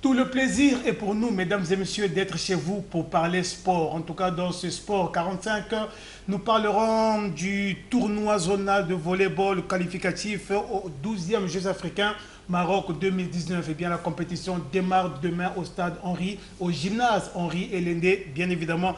Tout le plaisir est pour nous, mesdames et messieurs, d'être chez vous pour parler sport. En tout cas, dans ce sport 45, nous parlerons du tournoi zonal de volleyball qualificatif aux 12e Jeux africains Maroc 2019. Et bien, la compétition démarre demain au stade Henri, au gymnase Henri Elendé, bien évidemment,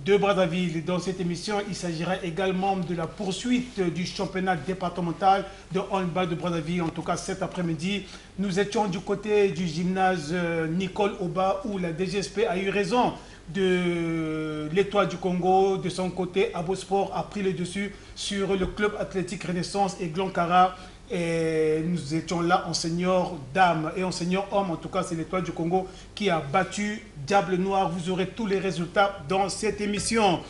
de Brazzaville. Dans cette émission, il s'agira également de la poursuite du championnat départemental de handball de Brazzaville. En tout cas, cet après-midi, nous étions du côté du gymnase Nicole Oba où la DGSP a eu raison de l'Étoile du Congo. De son côté, Abosport a pris le dessus sur le club athlétique Renaissance et Glankara. Et nous étions là en senior dame et en senior homme. En tout cas, c'est l'Étoile du Congo qui a battu Diable Noir. Vous aurez tous les résultats dans cette émission.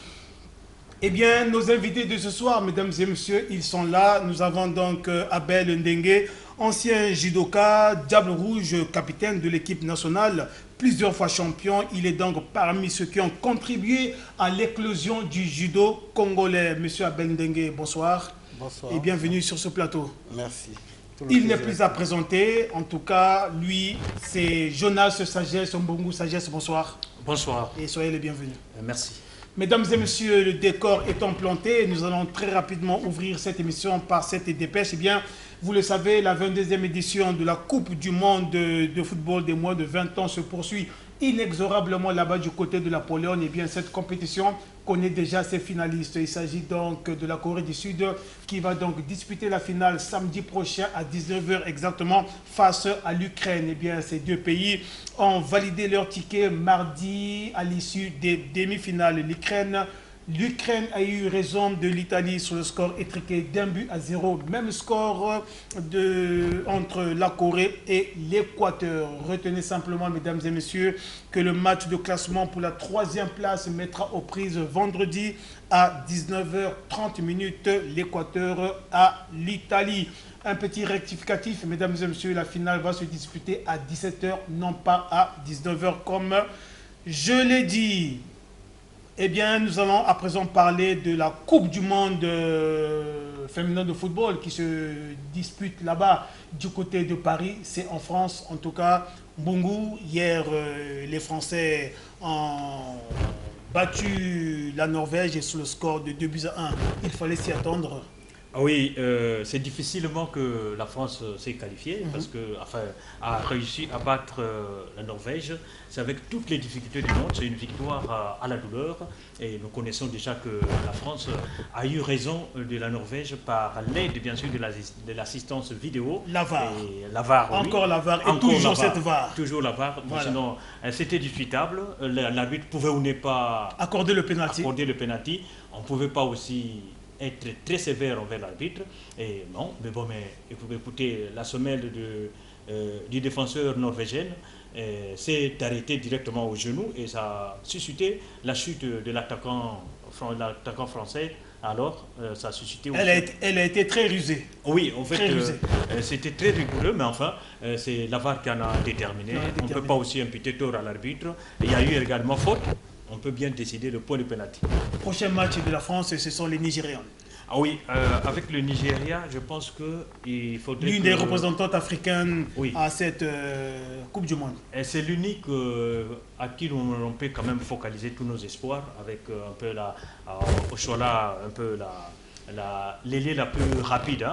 Eh bien, nos invités de ce soir, mesdames et messieurs, ils sont là. Nous avons donc Abel Ndengue, ancien judoka, Diable Rouge, capitaine de l'équipe nationale, plusieurs fois champion. Il est donc parmi ceux qui ont contribué à l'éclosion du judo congolais. Monsieur Abel Ndengue, bonsoir. Bonsoir. Et bienvenue sur ce plateau. Merci. Il n'est plus à présenter. En tout cas, lui, c'est Jonas Sagesse, Mbongo Sagesse. Bonsoir. Bonsoir. Et soyez les bienvenus. Merci. Mesdames et messieurs, le décor étant planté, nous allons très rapidement ouvrir cette émission par cette dépêche. Eh bien, vous le savez, la 22e édition de la Coupe du monde de football des moins de 20 ans se poursuit inexorablement là-bas du côté de la Pologne. Eh bien, cette compétition connaît déjà ses finalistes. Il s'agit donc de la Corée du Sud qui va donc disputer la finale samedi prochain à 19 h exactement face à l'Ukraine. Eh bien, ces deux pays ont validé leur ticket mardi à l'issue des demi-finales. L'Ukraine a eu raison de l'Italie sur le score étriqué d'1-0. Même score entre la Corée et l'Équateur. Retenez simplement, mesdames et messieurs, que le match de classement pour la 3e place mettra aux prises vendredi à 19 h 30 l'Équateur à l'Italie. Un petit rectificatif, mesdames et messieurs, la finale va se disputer à 17 h, non pas à 19 h comme je l'ai dit. Eh bien, nous allons à présent parler de la Coupe du monde féminin de football qui se dispute là-bas du côté de Paris. C'est en France, en tout cas. Bungu, hier, les Français ont battu la Norvège sur le score de 2-1. Il fallait s'y attendre. Ah oui, c'est difficilement que la France s'est qualifiée parce que, enfin, a réussi à battre la Norvège. C'est avec toutes les difficultés du monde, c'est une victoire à la douleur. Et nous connaissons déjà que la France a eu raison de la Norvège par l'aide, bien sûr, de l'assistance vidéo. La VAR. La VAR, oui. Encore la VAR. Et encore toujours la VAR. cette VAR. Toujours la VAR. Voilà. Sinon, c'était discutable. L'arbitre pouvait ou ne pas accorder le pénalty. On ne pouvait pas aussi être très sévère envers l'arbitre. Et non, mais bon, mais écoutez, la semelle du défenseur norvégien s'est arrêtée directement au genou et ça a suscité la chute de l'attaquant français. Alors, ça a suscité aussi... Elle a été très rusée. Oui, en fait, c'était très rigoureux, mais enfin, c'est la VAR qui en a déterminé. On ne peut pas aussi imputer tort à l'arbitre. Il y a eu également faute. On peut bien décider le point de pénalty. Prochain match de la France, ce sont les Nigérians. Ah oui, avec le Nigeria, je pense qu'il faudrait... L'une des représentantes africaines oui. à cette Coupe du Monde. Et c'est l'unique à qui on peut quand même focaliser tous nos espoirs, avec un peu Oshola, un peu l'ailier la plus rapide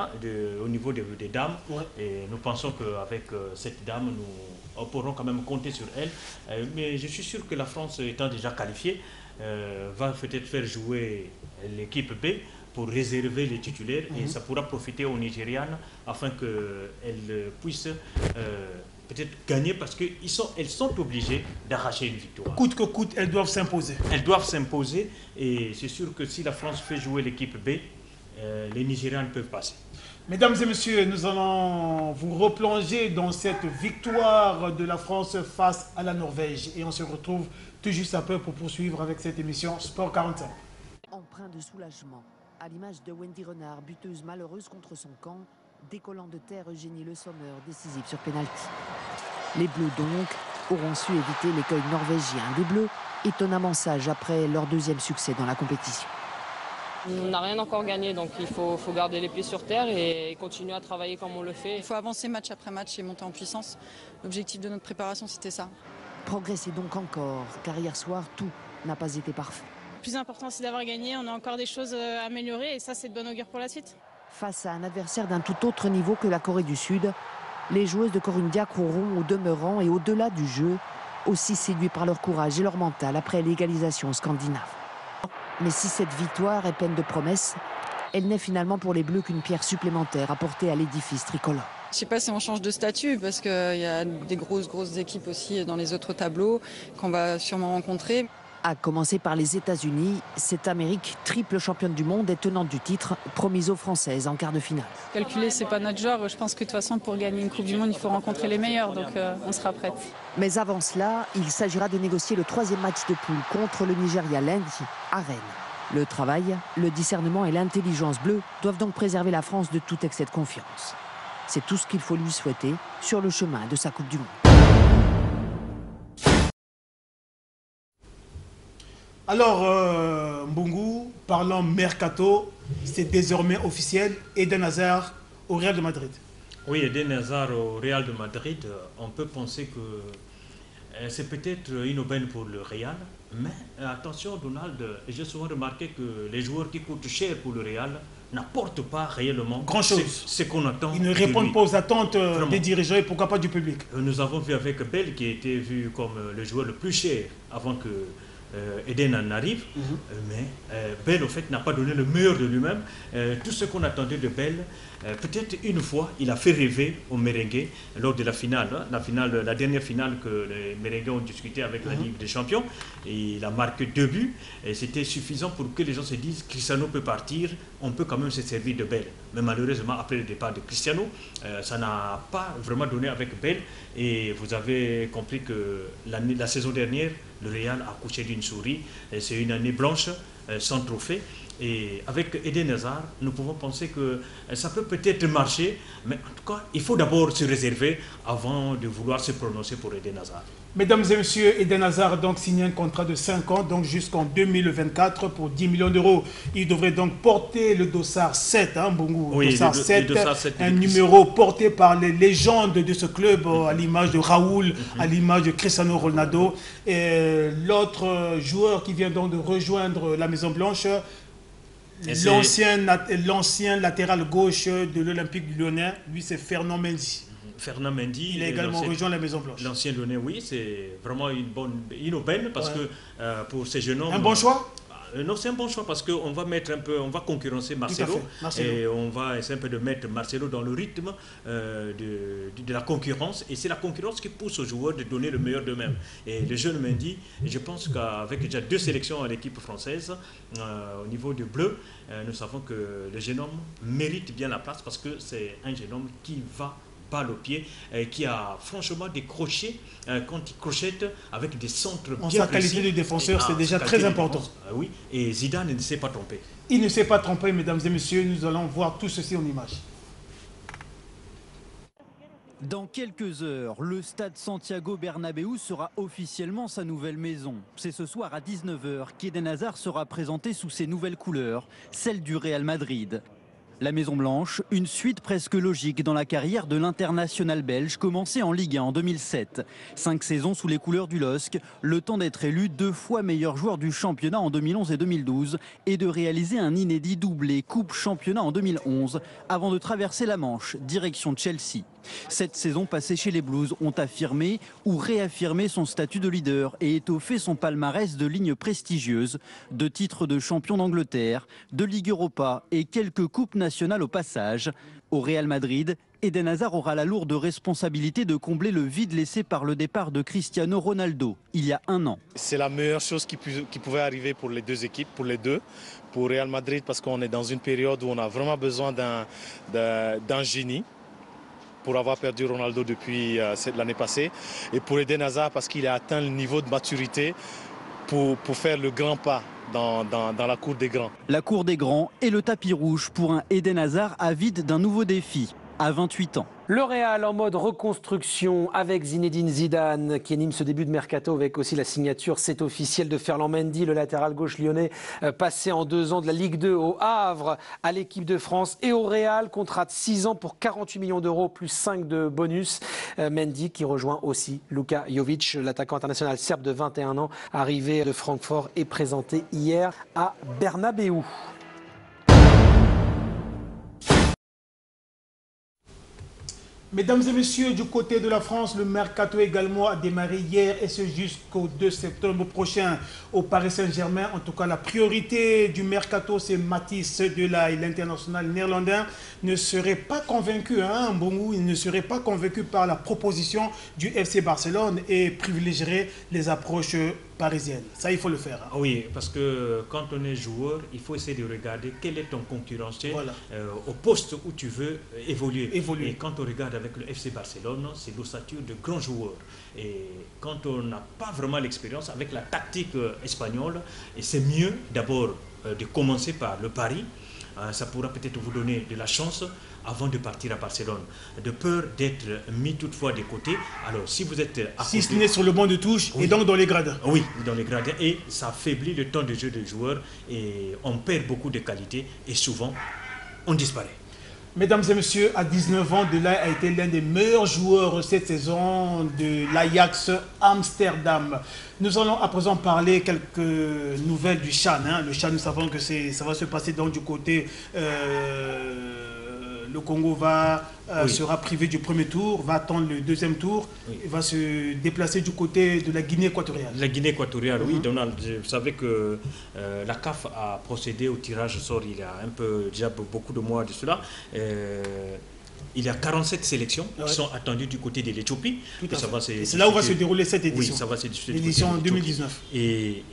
au niveau des dames. Ouais. Et nous pensons qu'avec cette dame, nous pourrons quand même compter sur elle. Mais je suis sûr que la France, étant déjà qualifiée, va peut-être faire jouer l'équipe B pour réserver les titulaires et ça pourra profiter aux Nigérianes afin qu'elles puissent peut-être gagner parce qu'elles sont obligées d'arracher une victoire. Coûte que coûte, elles doivent s'imposer. Elles doivent s'imposer et c'est sûr que si la France fait jouer l'équipe B, les Nigérianes peuvent passer. Mesdames et messieurs, nous allons vous replonger dans cette victoire de la France face à la Norvège. Et on se retrouve tout juste un peu pour poursuivre avec cette émission Sport 45. Empreint de soulagement, à l'image de Wendy Renard, buteuse malheureuse contre son camp, décollant de terre Eugénie Le Sommer, décisive sur pénalty. Les Bleus donc auront su éviter l'écueil norvégien. Des Bleus étonnamment sages après leur 2e succès dans la compétition. On n'a rien encore gagné, donc il faut garder les pieds sur terre et continuer à travailler comme on le fait. Il faut avancer match après match et monter en puissance. L'objectif de notre préparation, c'était ça. Progresser donc encore, car hier soir, tout n'a pas été parfait. Le plus important, c'est d'avoir gagné. On a encore des choses à améliorer et ça, c'est de bon augure pour la suite. Face à un adversaire d'un tout autre niveau que la Corée du Sud, les joueuses de Corundiac auront, au demeurant et au-delà du jeu, aussi séduits par leur courage et leur mental après l'égalisation scandinave. Mais si cette victoire est pleine de promesses, elle n'est finalement pour les Bleus qu'une pierre supplémentaire apportée à l'édifice tricolore. Je ne sais pas si on change de statut parce qu'il y a des grosses équipes aussi dans les autres tableaux qu'on va sûrement rencontrer. À commencer par les États-Unis, cette Amérique, triple championne du monde et tenante du titre, promise aux Françaises en quart de finale. Calculer, c'est pas notre genre. Je pense que de toute façon, pour gagner une Coupe du Monde, il faut rencontrer les meilleurs. Donc on sera prête. Mais avant cela, il s'agira de négocier le troisième match de poule contre le Nigeria lundi à Rennes. Le travail, le discernement et l'intelligence bleue doivent donc préserver la France de tout excès de confiance. C'est tout ce qu'il faut lui souhaiter sur le chemin de sa Coupe du Monde. Alors, Mbungu, parlons mercato, c'est désormais officiel, Eden Hazard au Real de Madrid. Oui, Eden Hazard au Real de Madrid, on peut penser que c'est peut-être une aubaine pour le Real, mais attention Donald, j'ai souvent remarqué que les joueurs qui coûtent cher pour le Real n'apportent pas réellement grand-chose. Ce qu'on attend. Ils ne répondent pas aux attentes des dirigeants et pourquoi pas du public. Nous avons vu avec Bell qui a été vu comme le joueur le plus cher avant que Eden en arrive, mais Bell au fait n'a pas donné le meilleur de lui-même. Tout ce qu'on attendait de Bell, peut-être une fois, il a fait rêver aux Merengues lors de la finale, la dernière finale que les Merengues ont discuté avec la Ligue des Champions. Et il a marqué 2 buts et c'était suffisant pour que les gens se disent Cristiano peut partir, on peut quand même se servir de Bell. Mais malheureusement, après le départ de Cristiano, ça n'a pas vraiment donné avec Bell. Et vous avez compris que la saison dernière, le Real a couché d'une souris. C'est une année blanche, sans trophée. Et avec Eden Hazard, nous pouvons penser que ça peut peut-être marcher, mais en tout cas, il faut d'abord se réserver avant de vouloir se prononcer pour Eden Hazard. Mesdames et messieurs, Eden Hazard donc signé un contrat de 5 ans, donc jusqu'en 2024 pour 10 millions d'euros. Il devrait donc porter le dossard 7, Mbungu, oui, dossard le 7, dossard 7 un numéro porté par les légendes de ce club, à l'image de Raoul, à l'image de Cristiano Ronaldo. Et l'autre joueur qui vient donc de rejoindre la Maison Blanche, l'ancien latéral gauche de l'Olympique Lyonnais, lui c'est Fernand Mendy. Fernand Mendy, il a également rejoint la Maison Blanche. L'ancien Lyonnais, oui, c'est vraiment une aubaine parce que pour ces jeunes hommes... Un bon choix? Non, c'est un bon choix parce qu'on va mettre un peu, on va concurrencer Marcelo, et on va essayer un peu de mettre Marcelo dans le rythme de la concurrence, et c'est la concurrence qui pousse aux joueurs de donner le meilleur d'eux-mêmes. Et le jeune Mendy, je pense qu'avec déjà 2 sélections à l'équipe française, au niveau du bleu, nous savons que le jeune homme mérite bien la place parce que c'est un jeune homme qui va balle au pied, qui a franchement des crochets quand il crochette avec des centres bien précis. Sa qualité de défenseur, c'est déjà très important. Oui, et Zidane ne s'est pas trompé. Il ne s'est pas trompé, mesdames et messieurs. Nous allons voir tout ceci en image. Dans quelques heures, le stade Santiago Bernabéu sera officiellement sa nouvelle maison. C'est ce soir à 19 h qu'Eden Hazard sera présenté sous ses nouvelles couleurs, celles du Real Madrid. La Maison Blanche, une suite presque logique dans la carrière de l'international belge commencée en Ligue 1 en 2007. 5 saisons sous les couleurs du LOSC, le temps d'être élu 2 fois meilleur joueur du championnat en 2011 et 2012 et de réaliser un inédit doublé Coupe Championnat en 2011 avant de traverser la Manche, direction Chelsea. Cette saison passée chez les Blues ont affirmé ou réaffirmé son statut de leader et étoffé son palmarès de lignes prestigieuses, de titres de champion d'Angleterre, de Ligue Europa et quelques coupes nationales au passage. Au Real Madrid, Eden Hazard aura la lourde responsabilité de combler le vide laissé par le départ de Cristiano Ronaldo il y a 1 an. C'est la meilleure chose qui pouvait arriver pour les 2 équipes, pour les deux. Pour Real Madrid parce qu'on est dans une période où on a vraiment besoin d'un génie, pour avoir perdu Ronaldo depuis l'année passée, et pour Eden Hazard parce qu'il a atteint le niveau de maturité pour faire le grand pas dans la cour des grands. La cour des grands et le tapis rouge pour un Eden Hazard avide d'un nouveau défi. à 28 ans. Le Real en mode reconstruction avec Zinedine Zidane qui anime ce début de mercato avec aussi la signature, c'est officiel, de Ferland Mendy, le latéral gauche lyonnais passé en 2 ans de la Ligue 2 au Havre à l'équipe de France et au Real, contrat de 6 ans pour 48 millions d'euros plus 5 de bonus. Mendy qui rejoint aussi Luka Jovic, l'attaquant international serbe de 21 ans, arrivé de Francfort et présenté hier à Bernabéu. Mesdames et messieurs, du côté de la France, le mercato également a démarré hier et ce jusqu'au 2 septembre prochain au Paris Saint-Germain. En tout cas, la priorité du mercato, c'est Matthijs de Ligt, l'international néerlandais, ne serait pas convaincu, il ne serait pas convaincu par la proposition du FC Barcelone et privilégierait les approches parisiennes. Ça, il faut le faire. Oui, parce que quand on est joueur, il faut essayer de regarder quel est ton concurrentiel au poste où tu veux évoluer. Et quand on regarde avec le FC Barcelone, c'est l'ossature de grands joueurs. Et quand on n'a pas vraiment l'expérience avec la tactique espagnole, et c'est mieux d'abord de commencer par le pari. Ça pourra peut-être vous donner de la chance avant de partir à Barcelone, de peur d'être mis toutefois de côté. Alors, si vous êtes à si ce n'est sur le banc de touche et donc dans les gradins. Oui, dans les gradins. Et ça affaiblit le temps de jeu des joueurs et on perd beaucoup de qualité et souvent, on disparaît. Mesdames et messieurs, à 19 ans, De Ligt a été l'un des meilleurs joueurs cette saison de l'Ajax Amsterdam. Nous allons à présent parler quelques nouvelles du CHAN. Le CHAN, nous savons que ça va se passer donc du côté... le Congo sera privé du premier tour, va attendre le deuxième tour, et va se déplacer du côté de la Guinée équatoriale. La Guinée équatoriale, oui, Donald. Vous savez que la CAF a procédé au tirage au sort il y a déjà beaucoup de mois de cela. Il y a 47 sélections qui sont attendues du côté de l'Éthiopie. C'est là où va se dérouler cette édition. Oui, ça va se disputer. L'édition 2019. Et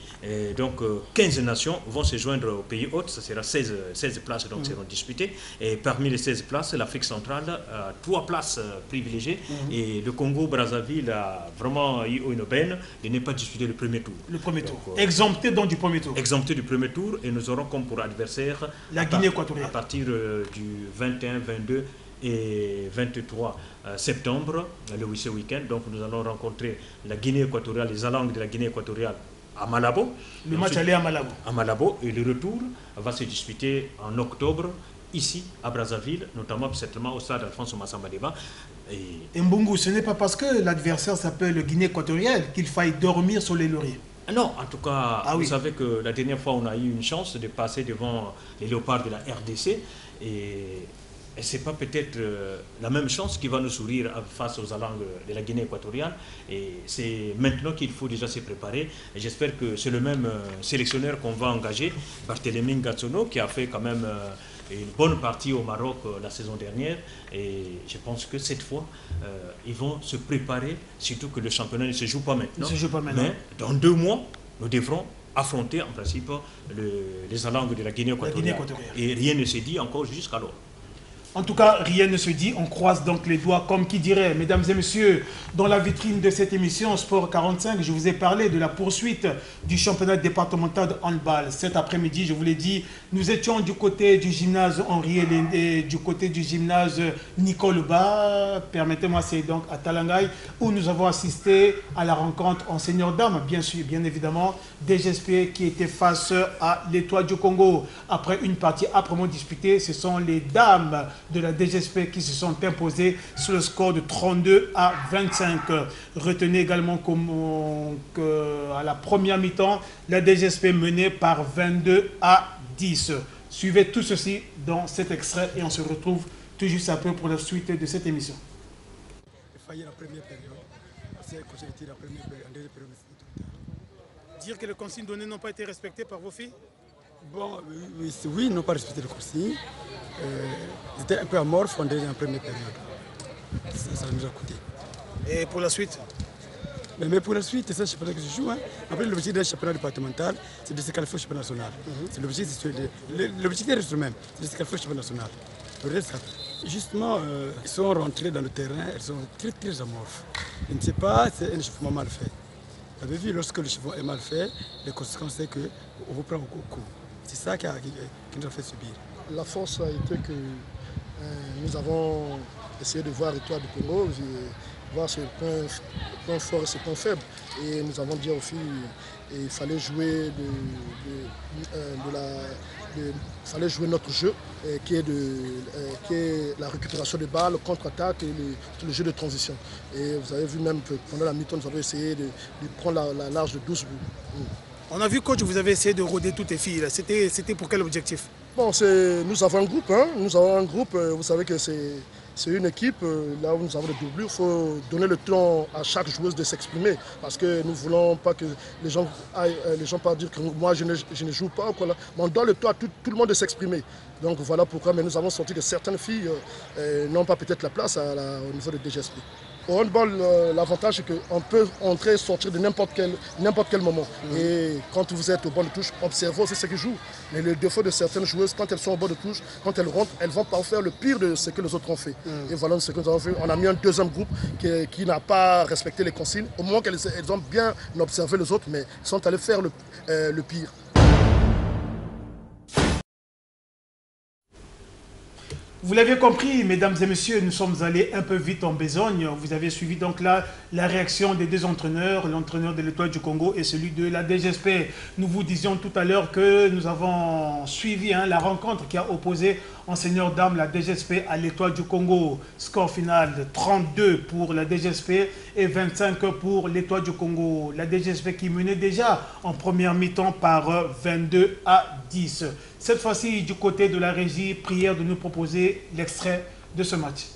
donc 15 nations vont se joindre au pays hôte. Ça sera 16 places donc seront disputées. Et parmi les 16 places, l'Afrique centrale a 3 places privilégiées. Et le Congo-Brazzaville a vraiment eu une aubaine de ne pas disputer le premier tour. Le premier tour. Exempté donc du premier tour. Exempté du premier tour. Et nous aurons comme pour adversaire la Guinée équatoriale. À partir du 21, 22 et 23 septembre, le week-end. Donc nous allons rencontrer la Guinée équatoriale, les Alangues de la Guinée équatoriale à Malabo. Le match allait à Malabo. À Malabo. Et le retour va se disputer en octobre, ici à Brazzaville, notamment certainement au stade Alphonse Massamba Déba. Et Mbungu, ce n'est pas parce que l'adversaire s'appelle le Guinée équatoriale qu'il faille dormir sur les lauriers. Non, en tout cas, vous savez que la dernière fois, on a eu une chance de passer devant les léopards de la RDC. Et ce n'est pas peut-être la même chance qui va nous sourire face aux Alangues de la Guinée équatoriale. Et c'est maintenant qu'il faut déjà se préparer. Et j'espère que c'est le même sélectionneur qu'on va engager, Barthélémy Ngatsono, qui a fait quand même une bonne partie au Maroc la saison dernière. Et je pense que cette fois, ils vont se préparer, surtout que le championnat ne se joue pas maintenant. Mais dans 2 mois, nous devrons affronter en principe les Alangues de la Guinée équatoriale. Et rien ne s'est dit encore jusqu'alors. En tout cas, rien ne se dit. On croise donc les doigts comme qui dirait. Mesdames et messieurs, dans la vitrine de cette émission Sport 45, je vous ai parlé de la poursuite du championnat départemental de handball. Cet après-midi, je vous l'ai dit, nous étions du côté du gymnase Henri et du côté du gymnase Nicole Ba. Permettez-moi, c'est donc à Talangaï, où nous avons assisté à la rencontre en senior-dame, bien sûr, bien évidemment, DGSP qui était face à l'Étoile du Congo. Après une partie âprement disputée, ce sont les dames de la DGSP qui se sont imposés sur le score de 32 à 25. Retenez également qu'à la première mi-temps, la DGSP menait par 22 à 10. Suivez tout ceci dans cet extrait et on se retrouve tout juste après pour la suite de cette émission. Il fallait la première période. La première période, dire que les consignes données n'ont pas été respectées par vos filles? Bon, oui, ils n'ont pas respecté les consignes. Ils étaient un peu amorphes en première période. Ça nous a coûté. Et pour la suite? Mais pour la suite, c'est un championnat que je joue. Après, l'objectif d'un championnat départemental, c'est de se qualifier au championnat national. C'est l'objectif reste le même, c'est de se qualifier au championnat national. Le reste, justement, ils sont rentrés dans le terrain, ils sont très très amorphes. Je ne sais pas, c'est un échauffement mal fait. Vous avez vu, lorsque l'échauffement est mal fait, les conséquences, c'est qu'on vous prend au coup. C'est ça qui nous a fait subir. La force a été que Nous avons essayé de voir l'Étoile du Congo, voir ses points forts et ses points faibles. Et nous avons dit aux filles qu'il fallait jouer fallait jouer notre jeu, qui est la récupération de balles, le contre-attaque et le jeu de transition. Et vous avez vu même que pendant la mi-temps, nous avons essayé de prendre la large de 12 buts. On a vu, coach, vous avez essayé de rôder toutes les filles. C'était pour quel objectif? Bon, nous avons un groupe. Nous avons un groupe. Vous savez que c'est une équipe. Là où nous avons des doublures, il faut donner le temps à chaque joueuse de s'exprimer. Parce que nous ne voulons pas que les gens partent dire que moi je ne joue pas. Mais on donne le temps à tout le monde de s'exprimer. Donc voilà pourquoi. Mais nous avons senti que certaines filles n'ont pas peut-être la place au niveau de DGSP. Au handball, l'avantage c'est qu'on peut entrer et sortir de n'importe quel moment. Et quand vous êtes au bord de touche, observez aussi ce qu'ils jouent. Mais le défaut de certaines joueuses, quand elles sont au bord de touche, quand elles rentrent, elles vont pas faire le pire de ce que les autres ont fait. Et voilà ce que nous avons fait. On a mis un deuxième groupe qui n'a pas respecté les consignes. Au moment qu'elles ont bien observé les autres, mais sont allées faire le pire. Vous l'avez compris, mesdames et messieurs, nous sommes allés un peu vite en besogne. Vous avez suivi donc là la réaction des deux entraîneurs, l'entraîneur de l'Étoile du Congo et celui de la DGSP. Nous vous disions tout à l'heure que nous avons suivi la rencontre qui a opposé Enseigneur d'Armes, la DGSP, à l'Étoile du Congo. Score final de 32 pour la DGSP et 25 pour l'Étoile du Congo. La DGSP qui menait déjà en première mi-temps par 22-10. Cette fois-ci, du côté de la régie, prière de nous proposer l'extrait de ce match.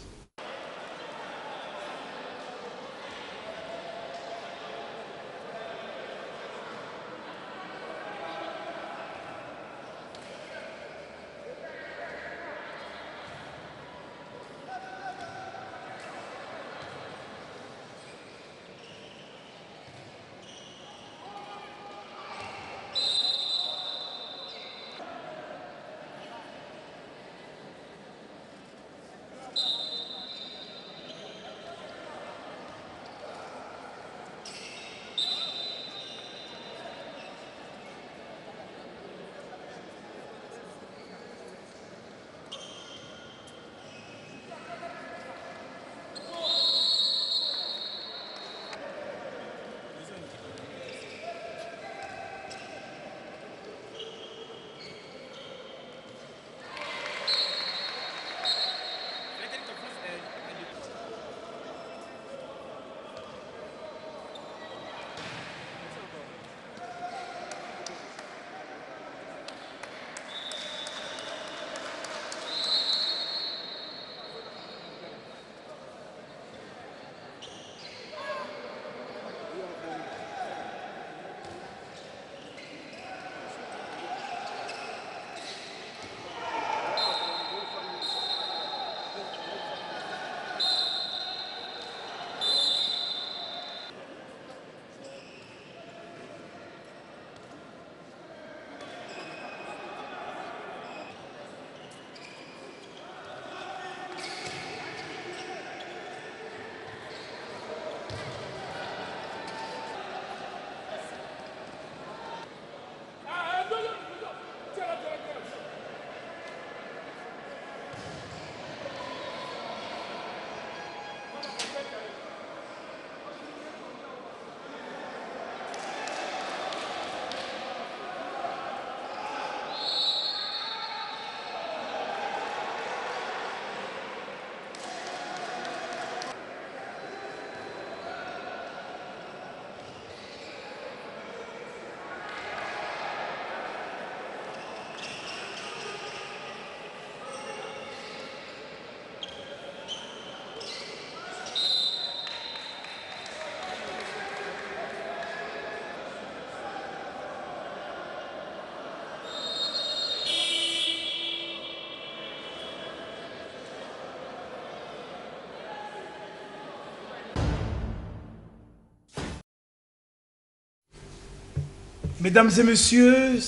Mesdames et messieurs,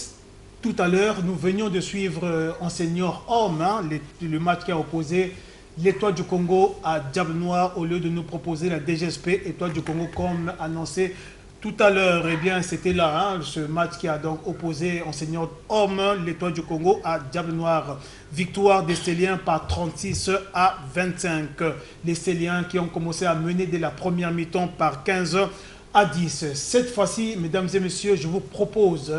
tout à l'heure, nous venions de suivre en senior homme le match qui a opposé l'Étoile du Congo à Diable Noir au lieu de nous proposer la DGSP Étoile du Congo comme annoncé Tout à l'heure, eh bien, c'était là, ce match qui a donc opposé enseignant homme, l'Étoile du Congo, à Diable Noir. Victoire des Stéliens par 36 à 25. Les Stéliens qui ont commencé à mener dès la première mi-temps par 15 à 10. Cette fois-ci, mesdames et messieurs, je vous propose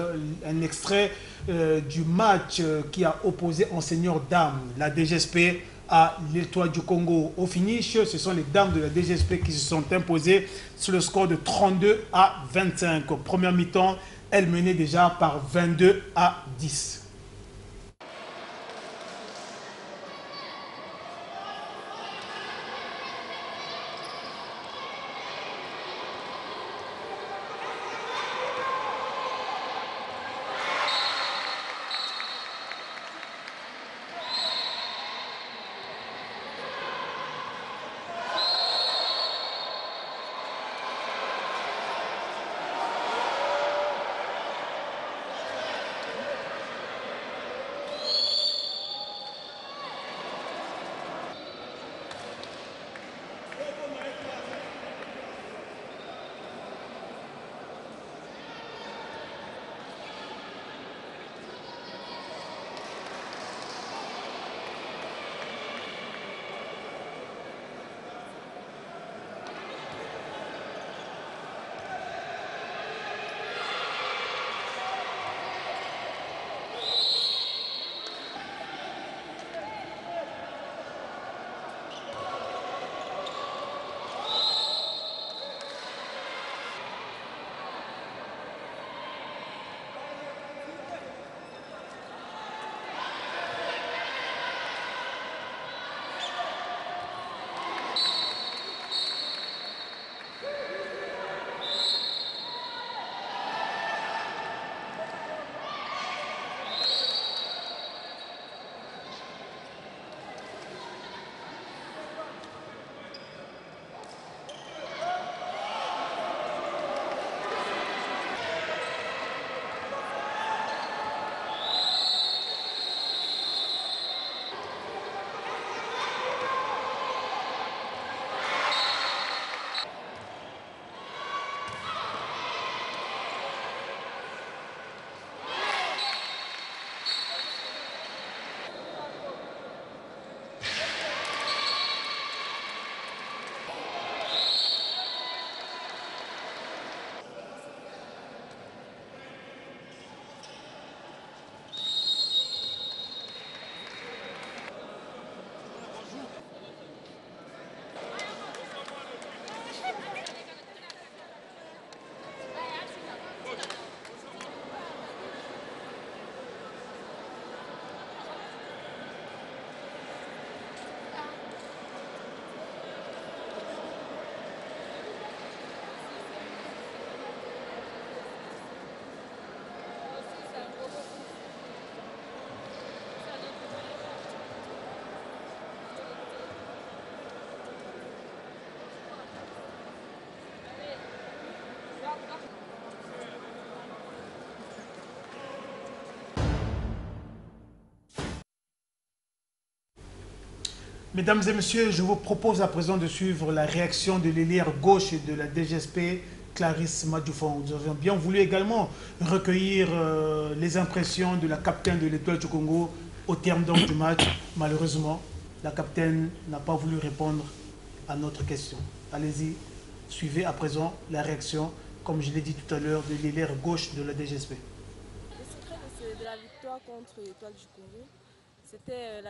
un extrait du match qui a opposé enseignant dames, la DGSP, à l'Étoile du Congo. Au finish, ce sont les dames de la DGSP qui se sont imposées sur le score de 32 à 25. Au premier mi-temps, elles menaient déjà par 22 à 10. Mesdames et messieurs, je vous propose à présent de suivre la réaction de l'ailière gauche de la DGSP, Clarisse Madjoufon. Nous avons bien voulu également recueillir les impressions de la capitaine de l'Étoile du Congo au terme donc du match. Malheureusement, la capitaine n'a pas voulu répondre à notre question. Allez-y, suivez à présent la réaction, comme je l'ai dit tout à l'heure, de l'ailière gauche de la DGSP. Le secret de la victoire contre l'Étoile du Congo, c'était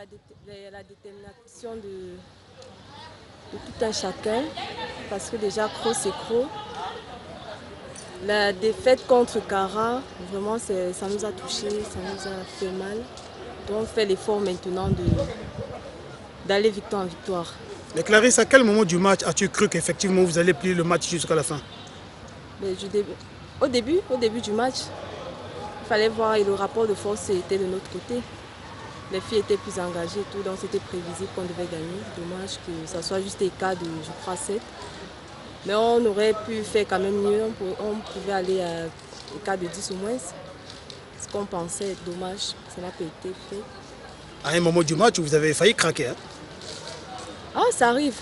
la détermination de tout un chacun, parce que déjà Cros c'est Cros. La défaite contre Kara, vraiment ça nous a touchés, ça nous a fait mal. Donc on fait l'effort maintenant d'aller victoire en victoire. Mais Clarisse, à quel moment du match as-tu cru qu'effectivement vous allez plier le match jusqu'à la fin? Mais au début du match, il fallait voir et le rapport de force était de notre côté. Les filles étaient plus engagées et tout, donc c'était prévisible qu'on devait gagner. Dommage que ça soit juste écart de, je crois, 7. Mais on aurait pu faire quand même mieux, on pouvait aller à écart de 10 au moins. Ce qu'on pensait, dommage, ça n'a pas été fait. À un moment du match, vous avez failli craquer. Hein? Ah, ça arrive.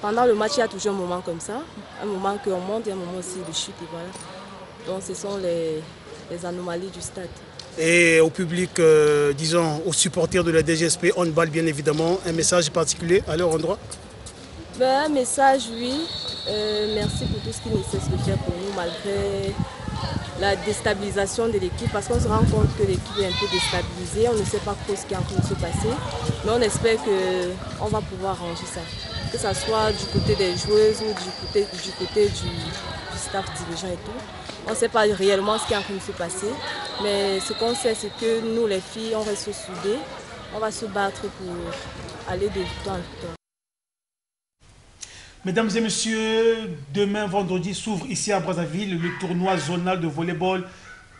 pendant le match, il y a toujours un moment comme ça. Un moment qu'on monte et un moment aussi de chute. Et voilà. Donc ce sont les anomalies du stade. Et au public, disons, aux supporters de la DGSP, on balle bien évidemment. Un message particulier à leur endroit? Un message, oui. Merci pour tout ce qu'ils ne cessent de faire pour nous, malgré la déstabilisation de l'équipe, parce qu'on se rend compte que l'équipe est un peu déstabilisée. On ne sait pas trop ce qui est en train de se passer. Mais on espère qu'on va pouvoir ranger ça. Que ce soit du côté des joueuses ou du côté du staff dirigeant et tout. On ne sait pas réellement ce qui est en train de se passer. Mais ce qu'on sait, c'est que nous, les filles, on reste soudées. On va se battre pour aller de victoire en victoire. Mesdames et messieurs, demain vendredi s'ouvre ici à Brazzaville le tournoi zonal de volleyball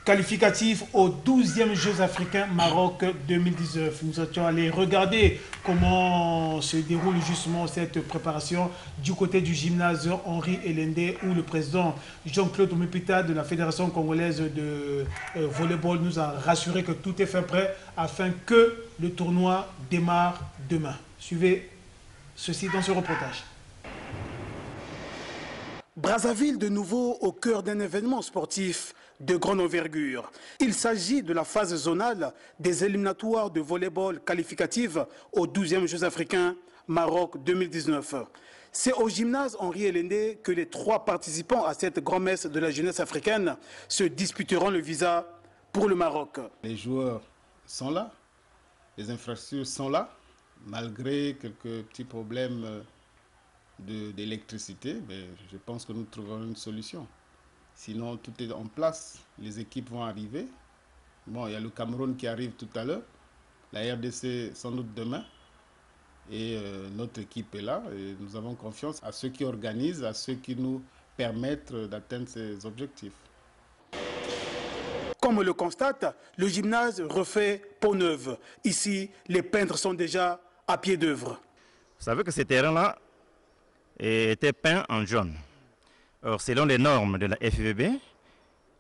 qualificatif aux 12e Jeux africains Maroc 2019. Nous étions allés regarder comment se déroule justement cette préparation du côté du gymnase Henri Elende, où le président Jean-Claude Mepita de la Fédération congolaise de volleyball nous a rassuré que tout est fait prêt afin que le tournoi démarre demain. Suivez ceci dans ce reportage. Brazzaville de nouveau au cœur d'un événement sportif de grande envergure. Il s'agit de la phase zonale des éliminatoires de volleyball qualificative aux 12e Jeux africains Maroc 2019. C'est au gymnase Henri Elende que les 3 participants à cette grand-messe de la jeunesse africaine se disputeront le visa pour le Maroc. Les joueurs sont là, les infrastructures sont là, malgré quelques petits problèmes d'électricité, mais je pense que nous trouverons une solution. Sinon, tout est en place, les équipes vont arriver. Bon, il y a le Cameroun qui arrive tout à l'heure, la RDC sans doute demain, et notre équipe est là. Et nous avons confiance à ceux qui organisent, à ceux qui nous permettent d'atteindre ces objectifs. Comme on le constate, le gymnase refait peau neuve. Ici, les peintres sont déjà à pied d'œuvre. Vous savez que ces terrains-là étaient peints en jaune. Or, selon les normes de la FVB,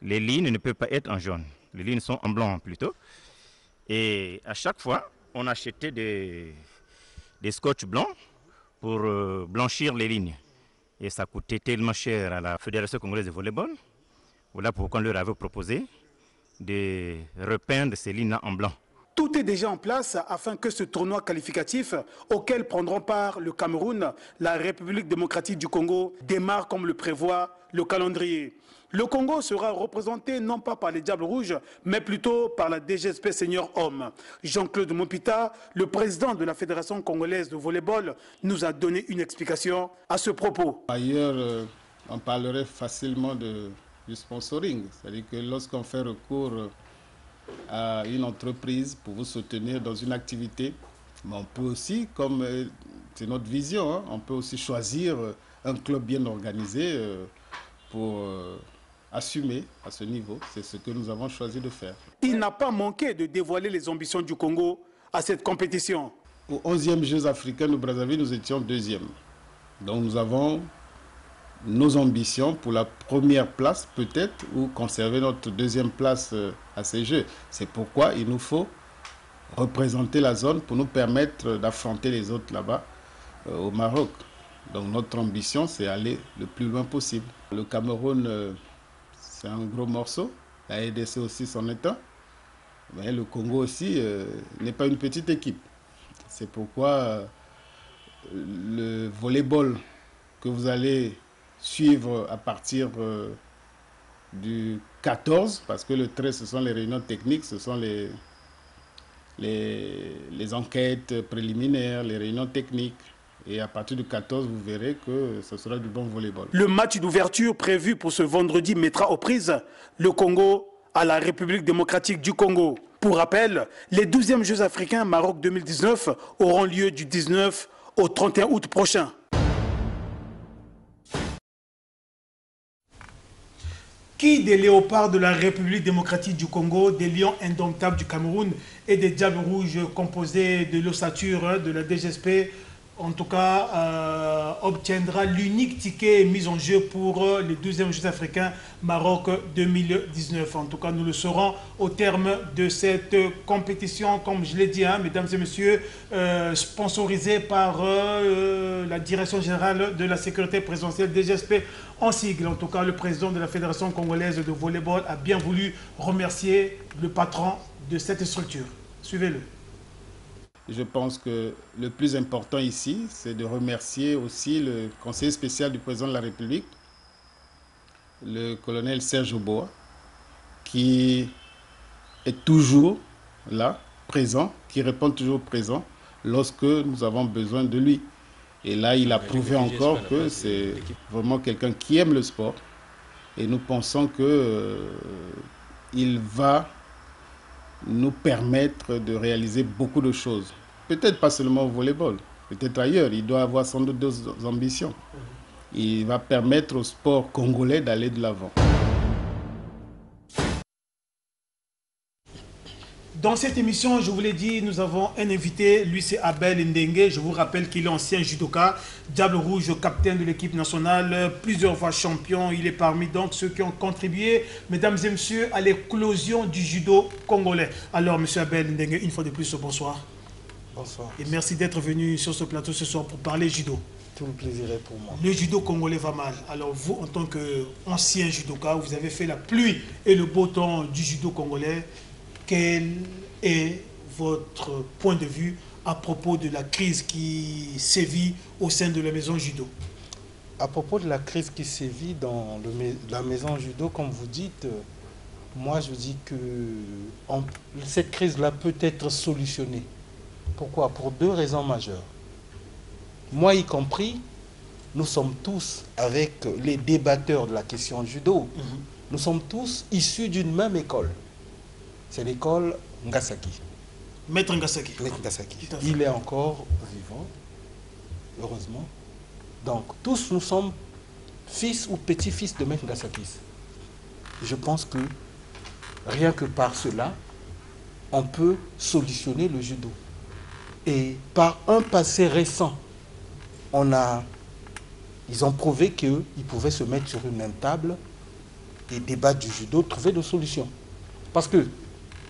les lignes ne peuvent pas être en jaune. Les lignes sont en blanc plutôt. Et à chaque fois, on achetait des scotch blancs pour blanchir les lignes. Et ça coûtait tellement cher à la Fédération congolaise de volleyball. Voilà pourquoi on leur avait proposé de repeindre ces lignes en blanc. Tout est déjà en place afin que ce tournoi qualificatif, auquel prendront part le Cameroun, la République démocratique du Congo, démarre comme le prévoit le calendrier. Le Congo sera représenté non pas par les Diables Rouges, mais plutôt par la DGSP Senior Homme. Jean-Claude Mopita, le président de la Fédération congolaise de volleyball, nous a donné une explication à ce propos. Ailleurs, on parlerait facilement du sponsoring, c'est-à-dire que lorsqu'on fait recours à une entreprise pour vous soutenir dans une activité, mais on peut aussi, comme c'est notre vision, hein, on peut aussi choisir un club bien organisé pour assumer à ce niveau. C'est ce que nous avons choisi de faire. Il n'a pas manqué de dévoiler les ambitions du Congo à cette compétition. Aux 11e Jeux africains de Brazzaville, nous étions 2e. Donc nous avons nos ambitions pour la première place peut-être, ou conserver notre 2e place à ces Jeux. C'est pourquoi il nous faut représenter la zone pour nous permettre d'affronter les autres là-bas au Maroc. Donc notre ambition, c'est aller le plus loin possible. Le Cameroun, c'est un gros morceau, la RDC aussi s'en est un, mais le Congo aussi n'est pas une petite équipe. C'est pourquoi le volleyball que vous allez suivre à partir du 14, parce que le 13, ce sont les réunions techniques, ce sont les enquêtes préliminaires, les réunions techniques. Et à partir du 14, vous verrez que ce sera du bon volleyball. Le match d'ouverture prévu pour ce vendredi mettra aux prises le Congo à la République démocratique du Congo. Pour rappel, les 12e Jeux africains Maroc 2019 auront lieu du 19 au 31 août prochain. Qui des léopards de la République démocratique du Congo, des lions indomptables du Cameroun et des diables rouges composés de l'ossature de la DGSP en tout cas, obtiendra l'unique ticket mis en jeu pour les 12e Jeux africains Maroc 2019. En tout cas, nous le saurons au terme de cette compétition, comme je l'ai dit, hein, mesdames et messieurs, sponsorisée par la Direction générale de la sécurité présidentielle, DGSP en sigle. En tout cas, le président de la Fédération congolaise de volleyball a bien voulu remercier le patron de cette structure. Suivez-le. Je pense que le plus important ici, c'est de remercier aussi le conseiller spécial du président de la République, le colonel Serge Oboa, qui est toujours là, présent, qui répond toujours présent lorsque nous avons besoin de lui. Et là, il a prouvé encore que c'est vraiment quelqu'un qui aime le sport. Et nous pensons qu'il va nous permettre de réaliser beaucoup de choses. Peut-être pas seulement au volleyball, peut-être ailleurs. Il doit avoir sans doute d'autres ambitions. Il va permettre au sport congolais d'aller de l'avant. Dans cette émission, je vous l'ai dit, nous avons un invité, lui c'est Abel Ndengue. Je vous rappelle qu'il est ancien judoka, Diable Rouge, capitaine de l'équipe nationale, plusieurs fois champion. Il est parmi donc ceux qui ont contribué, mesdames et messieurs, à l'éclosion du judo congolais. Alors, monsieur Abel Ndengue, une fois de plus, bonsoir. Bonsoir. Et merci d'être venu sur ce plateau ce soir pour parler judo. Tout le plaisir est pour moi. Le judo congolais va mal. Alors vous, en tant qu'ancien judoka, vous avez fait la pluie et le beau temps du judo congolais. Quel est votre point de vue à propos de la crise qui sévit au sein de la maison judo? À propos de la crise qui sévit dans la maison judo, comme vous dites, moi je dis que cette crise-là peut être solutionnée. Pourquoi? Pour deux raisons majeures. Moi y compris, nous sommes tous, avec les débatteurs de la question judo, nous sommes tous issus d'une même école. C'est l'école Ngasaki. Maître Ngasaki. Maître Ngasaki. Il est encore vivant, heureusement. Donc, tous nous sommes fils ou petits-fils de Maître Ngasaki. Je pense que rien que par cela, on peut solutionner le judo. Et par un passé récent, ils ont prouvé qu'ils pouvaient se mettre sur une même table et débattre du judo, trouver des solutions. Parce que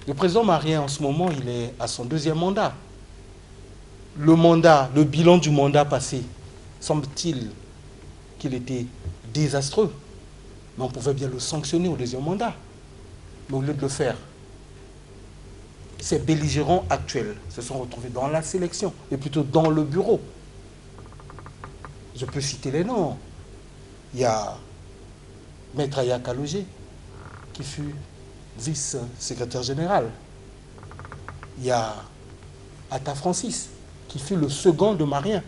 le président Marien, en ce moment, il est à son 2e mandat. Le bilan du mandat passé, semble-t-il qu'il était désastreux. Mais on pouvait bien le sanctionner au 2e mandat. Mais au lieu de le faire, ces belligérants actuels se sont retrouvés dans la sélection, et plutôt dans le bureau. Je peux citer les noms. Il y a Maître Aya Kalogé, qui fut vice-secrétaire général. Il y a Atta Francis, qui fut le second de Marien.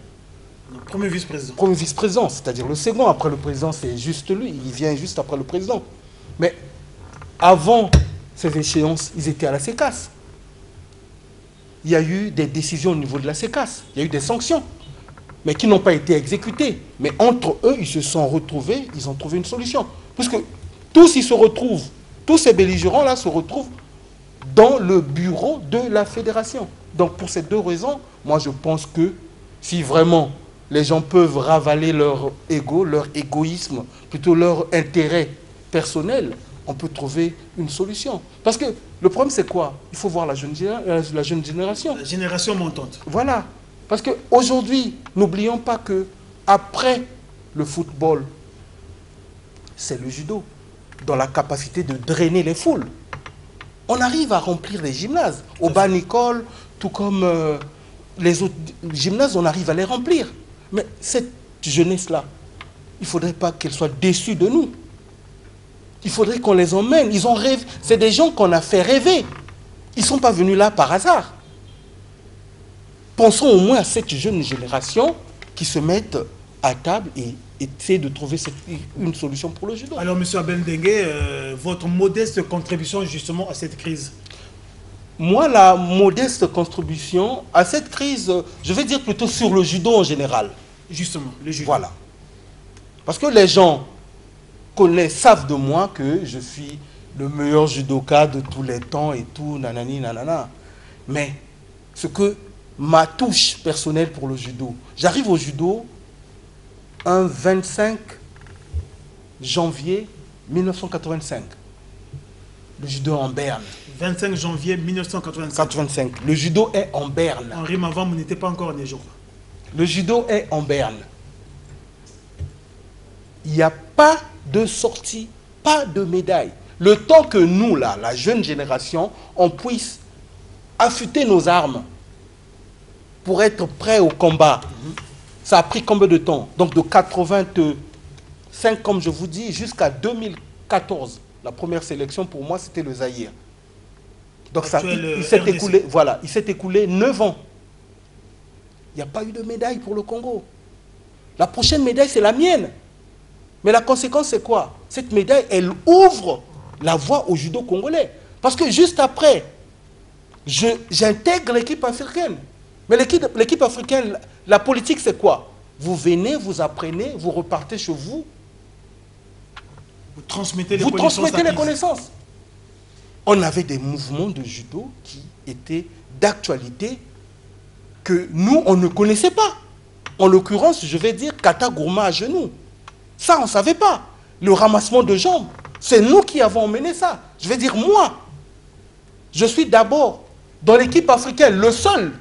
Le premier vice-président. Premier vice-président, c'est-à-dire le second. Après le président, c'est juste lui. Il vient juste après le président. Mais avant ces échéances, ils étaient à la CECAS. Il y a eu des décisions au niveau de la CECAS. Il y a eu des sanctions, mais qui n'ont pas été exécutées. Mais entre eux, ils se sont retrouvés, ils ont trouvé une solution. Parce que tous, ils se retrouvent, tous ces belligérants-là se retrouvent dans le bureau de la fédération. Donc pour ces deux raisons, moi je pense que si vraiment les gens peuvent ravaler leur ego, leur égoïsme, plutôt leur intérêt personnel, on peut trouver une solution. Parce que le problème c'est quoi? Il faut voir la jeune génération. La génération montante. Voilà. Parce qu'aujourd'hui, n'oublions pas que après le football, c'est le judo, dans la capacité de drainer les foules. On arrive à remplir les gymnases. Au bas Nicole, tout comme les autres gymnases, on arrive à les remplir. Mais cette jeunesse-là, il ne faudrait pas qu'elle soit déçue de nous. Il faudrait qu'on les emmène. Ils ont rêvé. C'est des gens qu'on a fait rêver. Ils ne sont pas venus là par hasard. Pensons au moins à cette jeune génération qui se mettent à table et essayer de trouver une solution pour le judo. Alors, M. Abel Ndengue, votre modeste contribution justement à cette crise? Moi, la modeste contribution à cette crise, je vais dire plutôt sur le judo en général. Justement, le judo. Voilà. Parce que les gens savent de moi que je suis le meilleur judoka de tous les temps et tout, nanani, nanana. Mais ce que ma touche personnelle pour le judo. J'arrive au judo un 25 janvier 1985. Le judo en Berne. 25 janvier 1985. Le judo est en Berne. Henri Mavamou, vous n'étiez pas encore né, je crois. Le judo est en Berne. Il n'y a pas de sortie, pas de médaille. Le temps que nous, là, la jeune génération, on puisse affûter nos armes pour être prêts au combat. Ça a pris combien de temps? Donc de 85, comme je vous dis, jusqu'à 2014. La première sélection, pour moi, c'était le Zaïre. Donc ça, il s'est écoulé, voilà, il s'est écoulé 9 ans. Il n'y a pas eu de médaille pour le Congo. La prochaine médaille, c'est la mienne. Mais la conséquence, c'est quoi? Cette médaille, elle ouvre la voie au judo congolais. Parce que juste après, j'intègre l'équipe africaine. Mais l'équipe africaine, la politique, c'est quoi? Vous venez, vous apprenez, vous repartez chez vous. Vous transmettez les connaissances. On avait des mouvements de judo qui étaient d'actualité que nous, on ne connaissait pas. En l'occurrence, je vais dire kata gourma à genoux. Ça, on ne savait pas. Le ramassement de jambes, c'est nous qui avons emmené ça. Je vais dire, moi, je suis d'abord dans l'équipe africaine, le seul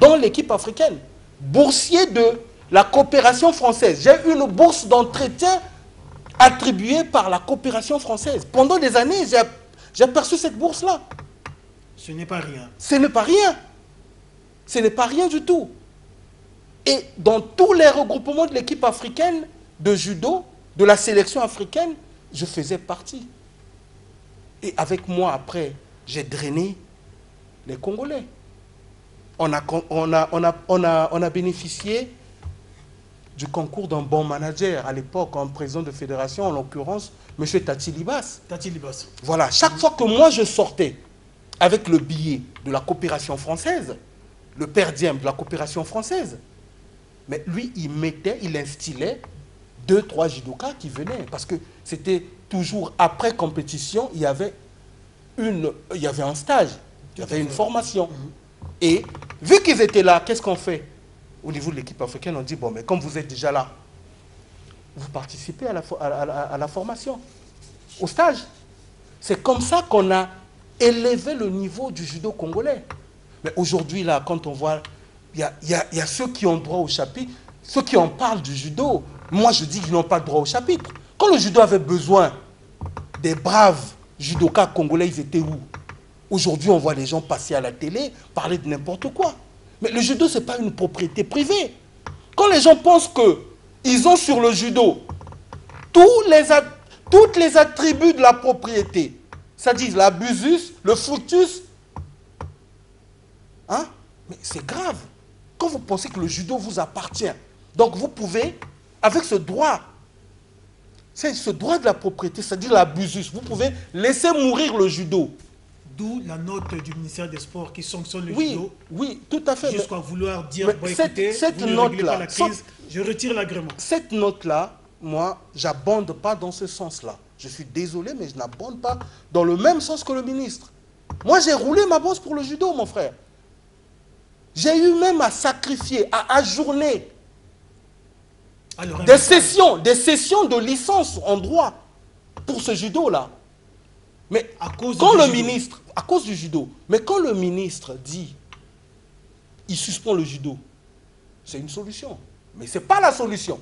dans l'équipe africaine, boursier de la coopération française. J'ai eu une bourse d'entretien attribuée par la coopération française. Pendant des années, j'ai perçu cette bourse-là. Ce n'est pas rien. Ce n'est pas rien. Ce n'est pas rien du tout. Et dans tous les regroupements de l'équipe africaine de judo, de la sélection africaine, je faisais partie. Et avec moi, après, j'ai drainé les Congolais. On a bénéficié du concours d'un bon manager à l'époque, en président de fédération, en l'occurrence, M. Tati Libas. Tati Libas. Voilà, chaque fois que moi je sortais avec le billet de la coopération française, le père diem de la coopération française, mais lui, il instillait 2-3 judokas qui venaient. Parce que c'était toujours après compétition, il y avait un stage, il y avait une formation. Et vu qu'ils étaient là, qu'est-ce qu'on fait? Au niveau de l'équipe africaine, on dit, bon, mais comme vous êtes déjà là, vous participez à la formation, au stage. C'est comme ça qu'on a élevé le niveau du judo congolais. Mais aujourd'hui, là, quand on voit, il y a ceux qui ont droit au chapitre, ceux qui en parlent du judo. Moi, je dis qu'ils n'ont pas droit au chapitre. Quand le judo avait besoin des braves judokas congolais, ils étaient où? Aujourd'hui, on voit les gens passer à la télé, parler de n'importe quoi. Mais le judo, ce n'est pas une propriété privée. Quand les gens pensent qu'ils ont sur le judo toutes les attributs de la propriété, c'est-à-dire la busus, le fructus, hein? Mais c'est grave. Quand vous pensez que le judo vous appartient, donc vous pouvez, avec ce droit, c'est ce droit de la propriété, c'est-à-dire la busus, vous pouvez laisser mourir le judo. D'où la note du ministère des Sports qui sanctionne le judo. Oui, tout à fait. Jusqu'à vouloir dire, bon, écoutez, cette vous ne réglez pas la note-là, crise, je retire l'agrément. Cette note-là, moi, j'abonde pas dans ce sens-là. Je suis désolé, mais je n'abonde pas dans le même sens que le ministre. Moi, j'ai roulé ma bosse pour le judo, mon frère. J'ai eu même à sacrifier, à ajourner des sessions de licence en droit pour ce judo-là. Mais quand le ministre, à cause du judo, mais quand le ministre dit, il suspend le judo, c'est une solution. Mais ce n'est pas la solution.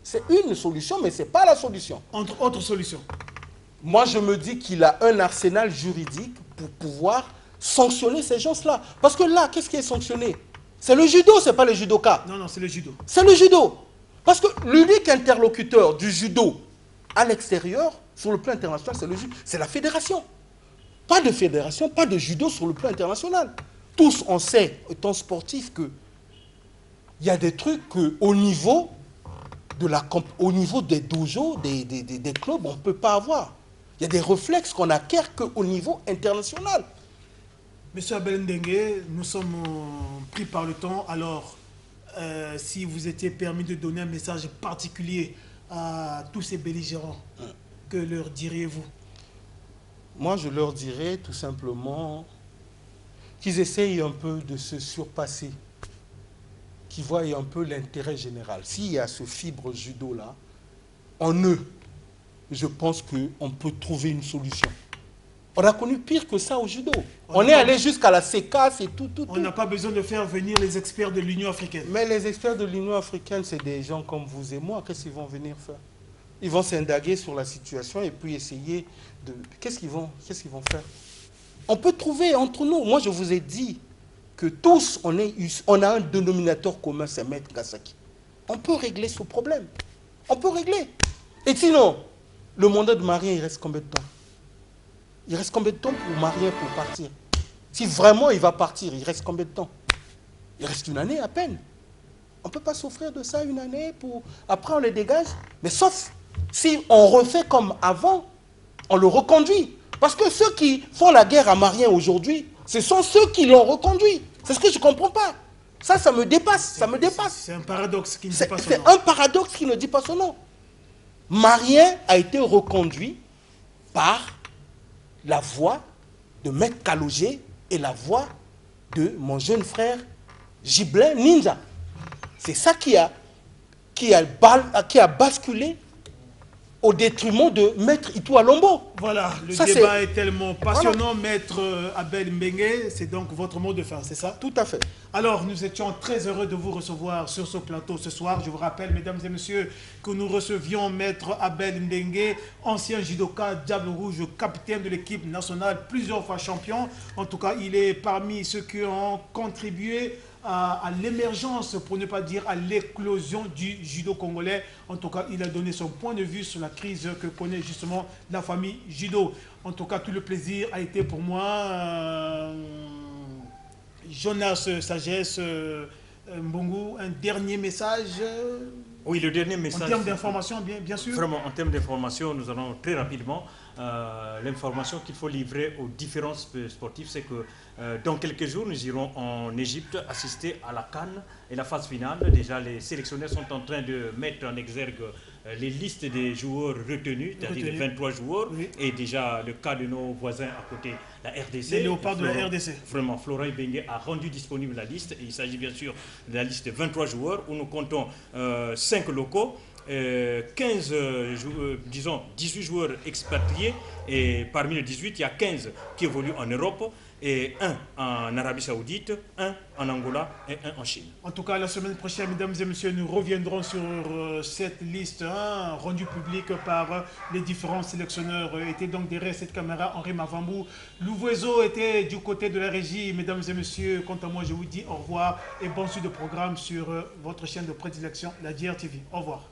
C'est une solution, mais ce n'est pas la solution. Entre autres solutions. Moi, je me dis qu'il a un arsenal juridique pour pouvoir sanctionner ces gens-là. Parce que là, qu'est-ce qui est sanctionné? C'est le judo, ce n'est pas le judoka. Non, c'est le judo. C'est le judo. Parce que l'unique interlocuteur du judo à l'extérieur, sur le plan international, c'est la fédération. Pas de fédération, pas de judo sur le plan international. Tous, on sait, étant sportifs, qu'il y a des trucs qu'au niveau des dojos, des clubs, on ne peut pas avoir. Il y a des réflexes qu'on acquiert qu'au niveau international. Monsieur Abel Ndengue, nous sommes pris par le temps. Alors, si vous étiez permis de donner un message particulier à tous ces belligérants, que leur diriez-vous? Moi, je leur dirais tout simplement qu'ils essayent un peu de se surpasser, qu'ils voient un peu l'intérêt général. S'il y a ce fibre judo-là, en eux, je pense qu'on peut trouver une solution. On a connu pire que ça au judo. On est allé jusqu'à la CECAS et tout. On n'a pas besoin de faire venir les experts de l'Union africaine. Mais les experts de l'Union africaine, c'est des gens comme vous et moi. Qu'est-ce qu'ils vont venir faire? Ils vont s'indaguer sur la situation et puis essayer de... Qu'est-ce qu'ils vont faire? On peut trouver entre nous. Moi, je vous ai dit que tous, on a un dénominateur commun, c'est Maître Gasaki. On peut régler ce problème. On peut régler. Et sinon, le mandat de Marien, il reste combien de temps? Il reste combien de temps pour Marien pour partir? Si vraiment il va partir, il reste combien de temps? Il reste une année à peine. On ne peut pas s'offrir de ça une année pour... Après, on les dégage. Mais sauf si on refait comme avant, on le reconduit. Parce que ceux qui font la guerre à Marien aujourd'hui, ce sont ceux qui l'ont reconduit. C'est ce que je ne comprends pas. Ça me dépasse. Ça me dépasse. C'est un paradoxe qui ne dit pas son nom. C'est un paradoxe qui ne dit pas son nom. Marien a été reconduit par la voix de Maître Kalogé et la voix de mon jeune frère Giblin Ninja. C'est ça qui a basculé au détriment de Maître Itou Alombo. Voilà, le débat est tellement passionnant. Voilà. Maître Abel Mbengue, c'est donc votre mot de fin, c'est ça? Tout à fait. Alors, nous étions très heureux de vous recevoir sur ce plateau ce soir. Je vous rappelle, mesdames et messieurs, que nous recevions Maître Abel Mbengue, ancien judoka, Diable Rouge, capitaine de l'équipe nationale, plusieurs fois champion. En tout cas, il est parmi ceux qui ont contribué à l'émergence, pour ne pas dire à l'éclosion du judo congolais. En tout cas, il a donné son point de vue sur la crise que connaît justement la famille judo. En tout cas, tout le plaisir a été pour moi. Jonas Sagesse, Mbongo, un dernier message. Oui, le dernier message. En termes d'information, bien sûr. Vraiment, en termes d'information, nous allons très rapidement. L'information qu'il faut livrer aux différents sportifs, c'est que dans quelques jours, nous irons en Égypte assister à la CAN et la phase finale. Déjà, les sélectionneurs sont en train de mettre en exergue les listes des joueurs retenus, c'est-à-dire les 23 joueurs, oui. Et déjà le cas de nos voisins à côté, la RDC. Les léopards de la RDC. Vraiment, Florent Ibenge a rendu disponible la liste. Et il s'agit bien sûr de la liste de 23 joueurs où nous comptons 5 locaux. 18 joueurs expatriés et parmi les 18, il y a 15 qui évoluent en Europe et 1 en Arabie Saoudite, 1 en Angola et 1 en Chine. En tout cas, la semaine prochaine, mesdames et messieurs, nous reviendrons sur cette liste rendue publique par les différents sélectionneurs. Était donc derrière cette caméra Henri Mavambou. Louvoiseau était du côté de la régie. Mesdames et messieurs, quant à moi, je vous dis au revoir et bon suite de programme sur votre chaîne de prédilection, la DRTV. Au revoir.